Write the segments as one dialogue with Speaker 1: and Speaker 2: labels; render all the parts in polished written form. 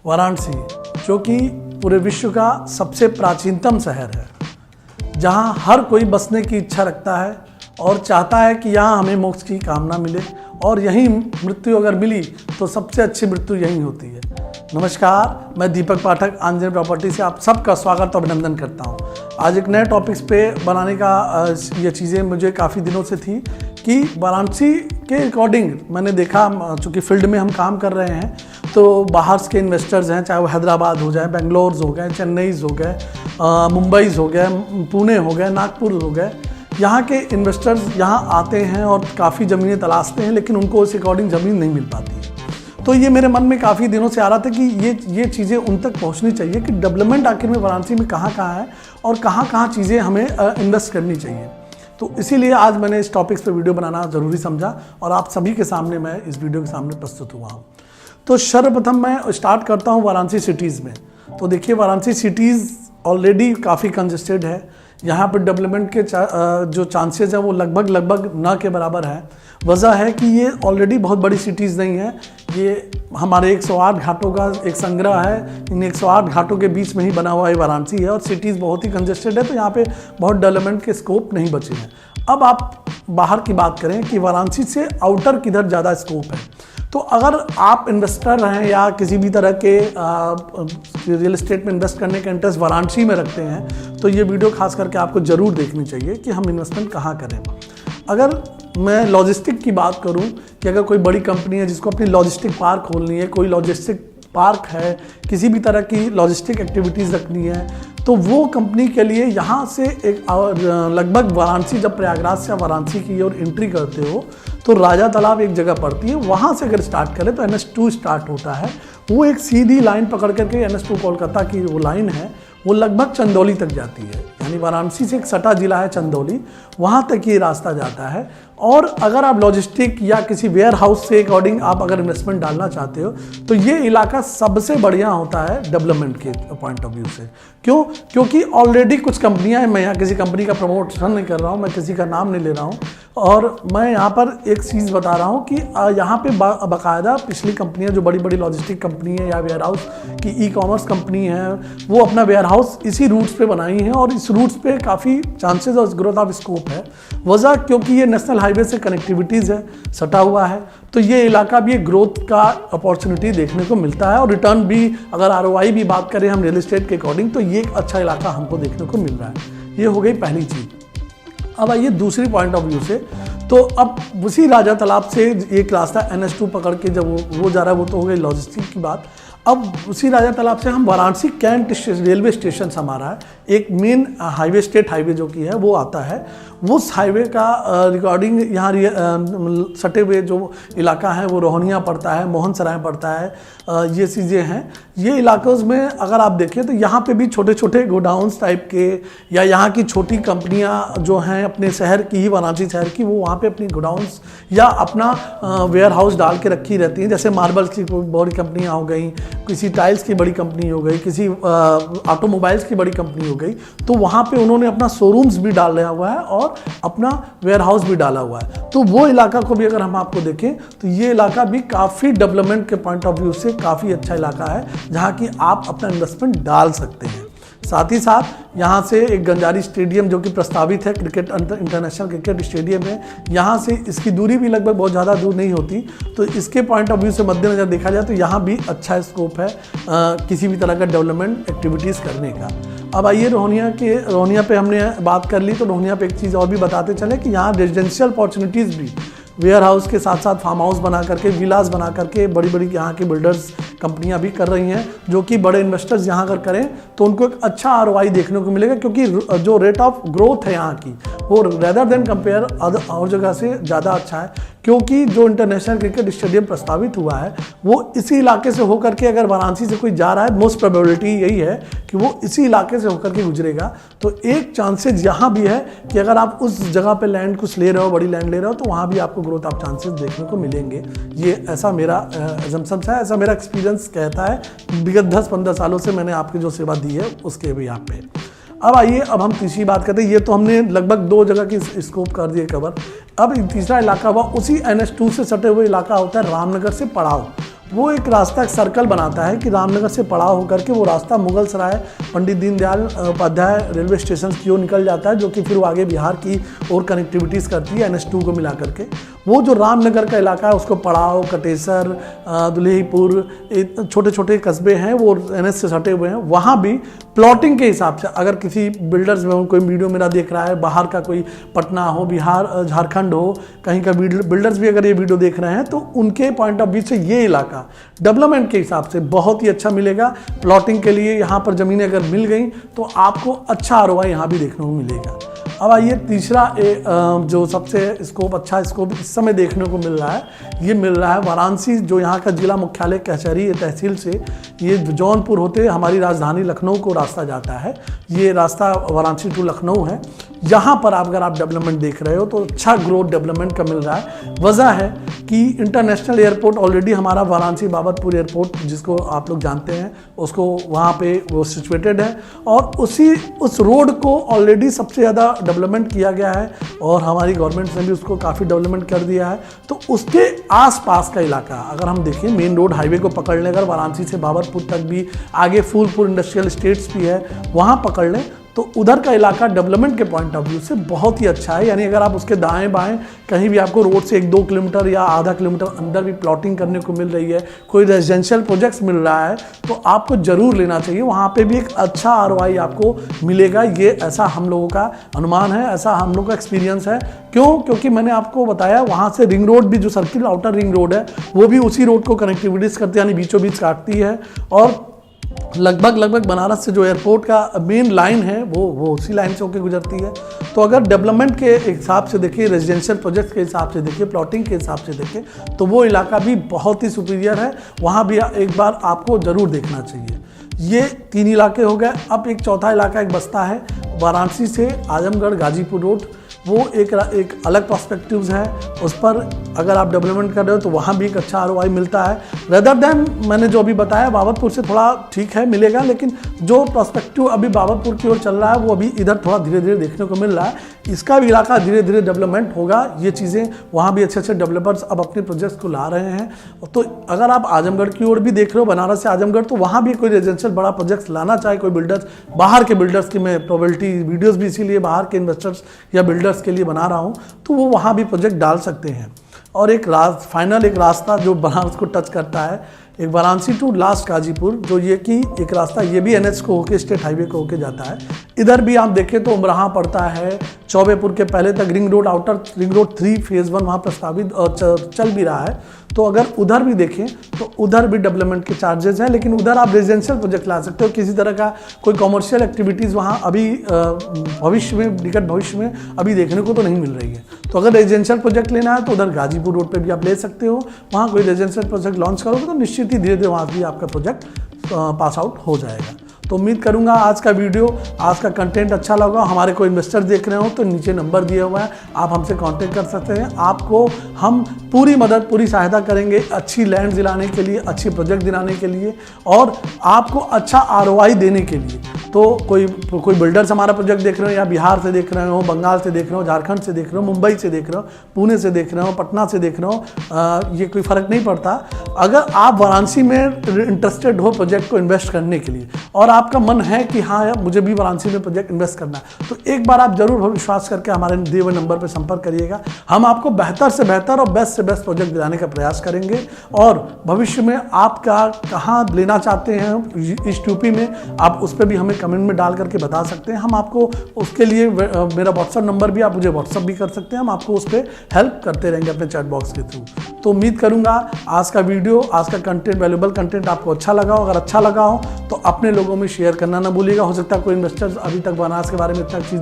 Speaker 1: वाराणसी, जो कि पूरे विश्व का सबसे प्राचीनतम शहर है, जहां हर कोई बसने की इच्छा रखता है और चाहता है कि यहाँ हमें मोक्ष की कामना मिले, और यहीं मृत्यु अगर मिली तो सबसे अच्छी मृत्यु यहीं होती है। नमस्कार, मैं दीपक पाठक आंजनेय प्रॉपर्टी से आप सबका स्वागत और अभिनंदन करता हूँ। आज एक नए टॉपिक्स पे बनाने का ये चीज़ें मुझे काफ़ी दिनों से थी कि वाराणसी के अकॉर्डिंग मैंने देखा, चूँकि फील्ड में हम काम कर रहे हैं, तो बाहर के इन्वेस्टर्स हैं, चाहे वो हैदराबाद हो जाए, बेंगलोर हो गए, चेन्नई हो गए, मुंबई हो गए, पुणे हो गए, नागपुर हो गए, यहाँ के इन्वेस्टर्स यहाँ आते हैं और काफ़ी ज़मीनें तलाशते हैं, लेकिन उनको उस अकॉर्डिंग ज़मीन नहीं मिल पाती है। तो ये मेरे मन में काफ़ी दिनों से आ रहा था कि ये चीज़ें उन तक पहुँचनी चाहिए कि डेवलपमेंट आखिर में वाराणसी में कहाँ कहाँ है और कहाँ कहाँ चीज़ें हमें इन्वेस्ट करनी चाहिए। तो इसीलिए आज मैंने इस टॉपिक्स पे वीडियो बनाना ज़रूरी समझा और आप सभी के सामने मैं इस वीडियो के सामने प्रस्तुत हुआ हूँ। तो सर्वप्रथम मैं स्टार्ट करता हूँ वाराणसी सिटीज़ में। तो देखिए, वाराणसी सिटीज़ ऑलरेडी काफ़ी कंजेस्टेड है। यहाँ पर डेवलपमेंट के जो चांसेस हैं वो लगभग न के बराबर है। वजह है कि ये ऑलरेडी बहुत बड़ी सिटीज़ नहीं है, ये हमारे 108 घाटों का एक संग्रह है। इन 108 घाटों के बीच में ही बना हुआ ये वाराणसी है और सिटीज़ बहुत ही कंजेस्टेड है, तो यहाँ पे बहुत डेवलपमेंट के स्कोप नहीं बचे हैं। अब आप बाहर की बात करें कि वाराणसी से आउटर किधर ज़्यादा स्कोप है, तो अगर आप इन्वेस्टर हैं या किसी भी तरह के रियल एस्टेट में इन्वेस्ट करने का इंटरेस्ट वाराणसी में रखते हैं, तो ये वीडियो खास करके आपको ज़रूर देखनी चाहिए कि हम इन्वेस्टमेंट कहाँ करें। अगर मैं लॉजिस्टिक की बात करूं कि अगर कोई बड़ी कंपनी है जिसको अपनी लॉजिस्टिक पार्क खोलनी है, कोई लॉजिस्टिक पार्क है, किसी भी तरह की लॉजिस्टिक एक्टिविटीज़ रखनी है, तो वो कंपनी के लिए यहाँ से एक लगभग वाराणसी, जब प्रयागराज से वाराणसी की ओर एंट्री करते हो तो राजा तालाब एक जगह पड़ती है, वहाँ से अगर स्टार्ट करें तो NH2 स्टार्ट होता है। वो एक सीधी लाइन पकड़ करके NH2 कोलकाता की वो लाइन है, वो लगभग चंदौली तक जाती है। यानी वाराणसी से एक सटा जिला है चंदौली, वहाँ तक ये रास्ता जाता है। और अगर आप लॉजिस्टिक या किसी वेयर हाउस से अकॉर्डिंग आप अगर इन्वेस्टमेंट डालना चाहते हो, तो ये इलाका सबसे बढ़िया होता है डेवलपमेंट के पॉइंट ऑफ व्यू से। क्यों? क्योंकि ऑलरेडी कुछ कंपनियां हैं, मैं यहाँ किसी कंपनी का प्रमोशन नहीं कर रहा हूँ, मैं किसी का नाम नहीं ले रहा हूँ, और मैं यहाँ पर एक चीज़ बता रहा हूँ कि यहाँ पे बाकायदा पिछली कंपनियाँ जो बड़ी बड़ी लॉजिस्टिक कंपनी है या वेयर हाउस की ई-कॉमर्स कंपनी है, वो अपना वेयर हाउस इसी रूट्स पे बनाई हैं और इस रूट्स पे काफ़ी चांसेस और ग्रोथ ऑफ स्कोप है। वजह क्योंकि ये नेशनल हाईवे से कनेक्टिविटीज़ है, सटा हुआ है, तो ये इलाका भी एक ग्रोथ का अपॉर्चुनिटी देखने को मिलता है। और रिटर्न भी, अगर ROI भी बात करें हम रियल एस्टेट के अकॉर्डिंग, तो ये एक अच्छा इलाका हमको देखने को मिल रहा है। ये हो गई पहली चीज़। अब आइए दूसरी पॉइंट ऑफ व्यू से। तो अब उसी राजा तालाब से एक रास्ता NH2 पकड़ के जब वो जा रहा है, वो तो हो गई लॉजिस्टिक की बात। अब उसी राजा तालाब से हम वाराणसी कैंट रेलवे स्टेशन हमारा है, एक मेन हाईवे, स्टेट हाईवे जो कि है वो आता है। उस हाईवे का रिकॉर्डिंग यहाँ सटे हुए जो इलाका है वो रोहनिया पड़ता है, मोहन सराय पड़ता है, ये चीज़ें हैं। ये इलाकों में अगर आप देखें तो यहाँ पे भी छोटे छोटे गोडाउन्स टाइप के या यहाँ की छोटी कंपनियाँ जो हैं अपने शहर की ही, वाराणसी शहर की, वो वहाँ पे अपनी गोडाउन्स या अपना वेयर हाउस डाल के रखी रहती हैं। जैसे मार्बल्स की बड़ी कंपनियाँ हो गई, किसी टाइल्स की बड़ी कंपनी हो गई, किसी ऑटोमोबाइल्स की बड़ी कंपनी हो गई, तो वहाँ पे उन्होंने अपना शोरूम्स भी डाला हुआ है और अपना वेयर हाउस भी डाला हुआ है। तो वो इलाका को भी अगर हम आपको देखें तो ये इलाका भी काफ़ी डेवलपमेंट के पॉइंट ऑफ व्यू से काफ़ी अच्छा इलाका है, जहाँ की आप अपना इन्वेस्टमेंट डाल सकते हैं। साथ ही साथ यहाँ से एक गंजारी स्टेडियम जो कि प्रस्तावित है, क्रिकेट इंटरनेशनल क्रिकेट स्टेडियम है, यहाँ से इसकी दूरी भी लगभग बहुत ज़्यादा दूर नहीं होती। तो इसके पॉइंट ऑफ व्यू से मद्देनजर देखा जाए तो यहाँ भी अच्छा स्कोप है किसी भी तरह का डेवलपमेंट एक्टिविटीज़ करने का। अब आइए रोहनिया पे हमने बात कर ली, तो रोहनिया पे एक चीज़ और भी बताते चले कि यहाँ रेजिडेंशियल अपॉर्चुनिटीज़ भी वेयर हाउस के साथ साथ फार्म हाउस बना करके, विलास बना करके बड़ी बड़ी यहाँ की बिल्डर्स कंपनियां भी कर रही हैं, जो कि बड़े इन्वेस्टर्स यहाँ अगर करें तो उनको एक अच्छा ROI देखने को मिलेगा, क्योंकि जो रेट ऑफ ग्रोथ है यहाँ की वो रेदर देन कंपेयर और जगह से ज़्यादा अच्छा है। क्योंकि जो इंटरनेशनल क्रिकेट स्टेडियम प्रस्तावित हुआ है वो इसी इलाके से होकर के, अगर वाराणसी से कोई जा रहा है, मोस्ट प्रोबेबिलिटी यही है कि वो इसी इलाके से होकर के गुजरेगा। तो एक चांसेस यहाँ भी है कि अगर आप उस जगह पे लैंड कुछ ले रहे हो, बड़ी लैंड ले रहे हो, तो वहाँ भी आपको ग्रोथ ऑफ चांसेस देखने को मिलेंगे। ये ऐसा मेरा एजम्पशन है, ऐसा मेरा एक्सपीरियंस कहता है। विगत 10-15 सालों से मैंने आपकी जो सेवा दी है उसके भी यहाँ पे। अब आइए, अब हम तीसरी बात करते हैं। ये तो हमने लगभग 2 जगह की स्कोप कर दिए कवर। अब तीसरा इलाका हुआ उसी NH2 से सटे हुए इलाका होता है रामनगर से पड़ाव। वो एक रास्ता एक सर्कल बनाता है कि रामनगर से पड़ाव होकर के वो रास्ता मुगल सराय पंडित दीनदयाल उपाध्याय रेलवे स्टेशन की ओर निकल जाता है, जो कि फिर वो आगे बिहार की ओर कनेक्टिविटीज़ करती है NH2 को मिला करके। वो जो रामनगर का इलाका है उसको पड़ाव, कटेसर, दुल्हीपुर, छोटे छोटे कस्बे हैं वो NH से सटे हुए हैं। वहाँ भी प्लॉटिंग के हिसाब से अगर किसी बिल्डर्स में कोई वीडियो मेरा देख रहा है, बाहर का कोई पटना हो, बिहार झारखंड हो, कहीं का बिल्डर्स भी अगर ये वीडियो देख रहे हैं तो उनके पॉइंट ऑफ व्यू से ये इलाका डेवलपमेंट के हिसाब से बहुत ही अच्छा मिलेगा। प्लॉटिंग के लिए यहाँ पर ज़मीनें अगर मिल गई तो आपको अच्छा ROI यहाँ भी देखने को मिलेगा। अब आइए तीसरा जो सबसे अच्छा स्कोप इस समय देखने को मिल रहा है, ये मिल रहा है वाराणसी, जो यहाँ का जिला मुख्यालय कचहरी तहसील से ये जौनपुर होते हमारी राजधानी लखनऊ को रास्ता जाता है। ये रास्ता वाराणसी टू लखनऊ है। यहाँ पर अगर आप डेवलपमेंट देख रहे हो तो अच्छा ग्रोथ डेवलपमेंट का मिल रहा है। वजह है कि इंटरनेशनल एयरपोर्ट ऑलरेडी हमारा वाराणसी बाबतपुर एयरपोर्ट, जिसको आप लोग जानते हैं, उसको वहाँ पे वो सिचुएटेड है और उस रोड को ऑलरेडी सबसे ज़्यादा डेवलपमेंट किया गया है और हमारी गवर्नमेंट ने भी उसको काफ़ी डेवलपमेंट कर दिया है। तो उसके आसपास का इलाका अगर हम देखें, मेन रोड हाईवे को पकड़ लें, अगर वाराणसी से बाबतपुर तक भी, आगे फूलपुर इंडस्ट्रियल स्टेट्स भी है, वहाँ पकड़ लें तो उधर का इलाका डेवलपमेंट के पॉइंट ऑफ व्यू से बहुत ही अच्छा है। यानी अगर आप उसके दाएं बाएं कहीं भी आपको रोड से 1-2 किलोमीटर या आधा किलोमीटर अंदर भी प्लॉटिंग करने को मिल रही है, कोई रेजिडेंशियल प्रोजेक्ट्स मिल रहा है, तो आपको जरूर लेना चाहिए। वहाँ पे भी एक अच्छा ROI आपको मिलेगा। ये ऐसा हम लोगों का अनुमान है, ऐसा हम लोग का एक्सपीरियंस है। क्योंकि मैंने आपको बताया वहाँ से रिंग रोड भी, जो सर्किल आउटर रिंग रोड है, वो भी उसी रोड को कनेक्टिविटीज़ करती है, यानी बीचों बीच काटती है और लगभग बनारस से जो एयरपोर्ट का मेन लाइन है वो उसी लाइन से होकर गुजरती है। तो अगर डेवलपमेंट के हिसाब से देखिए, रेजिडेंशियल प्रोजेक्ट के हिसाब से देखिए, प्लॉटिंग के हिसाब से देखिए, तो वो इलाका भी बहुत ही सुपीरियर है। वहाँ भी एक बार आपको ज़रूर देखना चाहिए। ये 3 इलाके हो गए। अब एक चौथा इलाका एक बस्ता है वाराणसी से आजमगढ़ गाजीपुर रोड। वो एक अलग पर्सपेक्टिव्स है। उस पर अगर आप डेवलपमेंट कर रहे हो तो वहाँ भी एक अच्छा ROI मिलता है। रेदर देन मैंने जो अभी बताया बाबतपुर से थोड़ा ठीक है मिलेगा, लेकिन जो पर्सपेक्टिव अभी बाबतपुर की ओर चल रहा है वो अभी इधर थोड़ा धीरे धीरे देखने को मिल रहा है। इसका भी इलाका धीरे धीरे डेवलपमेंट होगा। ये चीज़ें वहाँ भी अच्छे डेवलपर्स अब अपने प्रोजेक्ट्स को ला रहे हैं। तो अगर आप आजमगढ़ की ओर भी देख रहे हो, बनारस से आजमगढ़, तो वहाँ भी कोई रेजिडेंशियल बड़ा प्रोजेक्ट लाना चाहे कोई बिल्डर्स, बाहर के बिल्डर्स की मैं प्रोबेबिलिटी वीडियोज़ भी इसीलिए बाहर के इन्वेस्टर्स या बिल्डर्स के लिए बना रहा हूँ, तो वो वहाँ भी प्रोजेक्ट डाल सकते हैं। और एक फाइनल एक रास्ता जो बनारस को टच करता है, एक वाराणसी टू लास्ट गाजीपुर, जो ये कि एक रास्ता ये भी NH को होके, स्टेट हाईवे को होके जाता है। इधर भी आप देखें तो उमराहा पड़ता है, चौबेपुर के पहले तक ring road, outer ring road 3 phase 1 वहाँ प्रस्तावित और चल भी रहा है। तो अगर उधर भी देखें तो उधर भी डेवलपमेंट के चार्जेस हैं, लेकिन उधर आप रेजिडेंशियल प्रोजेक्ट ला सकते हो। किसी तरह का कोई कमर्शियल एक्टिविटीज़ वहाँ अभी भविष्य में, निकट भविष्य में अभी देखने को तो नहीं मिल रही है। तो अगर रेजिडेंशियल प्रोजेक्ट लेना है तो उधर गाजीपुर रोड पे भी आप ले सकते हो। वहाँ कोई रेजिडेंशियल प्रोजेक्ट लॉन्च करोगे तो निश्चित ही धीरे धीरे वहाँ भी आपका प्रोजेक्ट पास आउट हो जाएगा। तो उम्मीद करूंगा आज का वीडियो, आज का कंटेंट अच्छा लगा। हमारे कोई इन्वेस्टर देख रहे हो तो नीचे नंबर दिया हुआ है, आप हमसे कांटेक्ट कर सकते हैं। आपको हम पूरी मदद, पूरी सहायता करेंगे अच्छी लैंड दिलाने के लिए, अच्छी प्रोजेक्ट दिलाने के लिए और आपको अच्छा ROI देने के लिए। तो कोई बिल्डर्स हमारा प्रोजेक्ट देख रहे हो, या बिहार से देख रहे हो, बंगाल से देख रहे हो, झारखंड से देख रहे हो, मुंबई से देख रहे हो, पुणे से देख रहे हो, पटना से देख रहे हो, ये कोई फ़र्क नहीं पड़ता। अगर आप वाराणसी में इंटरेस्टेड हो प्रोजेक्ट को इन्वेस्ट करने के लिए और आपका मन है कि हाँ यार मुझे भी वाराणसी में प्रोजेक्ट इन्वेस्ट करना है, तो एक बार आप जरूर विश्वास करके हमारे दिए हुए नंबर पर संपर्क करिएगा। हम आपको बेहतर से बेहतर और बेस्ट से बेस्ट प्रोजेक्ट दिलाने का प्रयास करेंगे। और भविष्य में आप कहाँ लेना चाहते हैं इस यूपी में, आप उस पर भी हमें कमेंट में डाल करके बता सकते हैं। हम आपको उसके लिए मेरा व्हाट्सअप नंबर भी, आप मुझे व्हाट्सअप भी कर सकते हैं। हम आपको उस पर हेल्प करते रहेंगे अपने चैट बॉक्स के थ्रू। तो उम्मीद करूंगा आज का वीडियो, आज का कंटेंट, वैल्यूएबल कंटेंट आपको अच्छा लगा हो। अगर अच्छा लगा हो तो अपने लोगों में शेयर करना ना भूलिएगा। हो सकता है कोई इन्वेस्टर अभी तक बनारस के बारे में इतना चीज़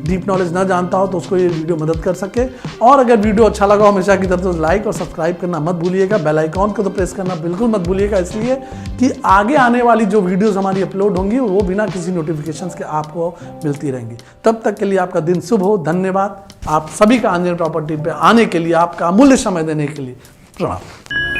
Speaker 1: डीप नॉलेज ना जानता हो, तो उसको ये वीडियो मदद कर सके। और अगर वीडियो अच्छा लगा हो हमेशा की तरह तो लाइक और सब्सक्राइब करना मत भूलिएगा। बेल आइकॉन को तो प्रेस करना बिल्कुल मत भूलिएगा, इसलिए कि आगे आने वाली जो वीडियोज़ हमारी अपलोड होंगी वो बिना किसी नोटिफिकेशंस के आपको मिलती रहेंगी। तब तक के लिए आपका दिन शुभ हो। धन्यवाद आप सभी का आंजनेय प्रॉपर्टी पे आने के लिए, आपका अमूल्य समय देने के लिए। प्रणाम।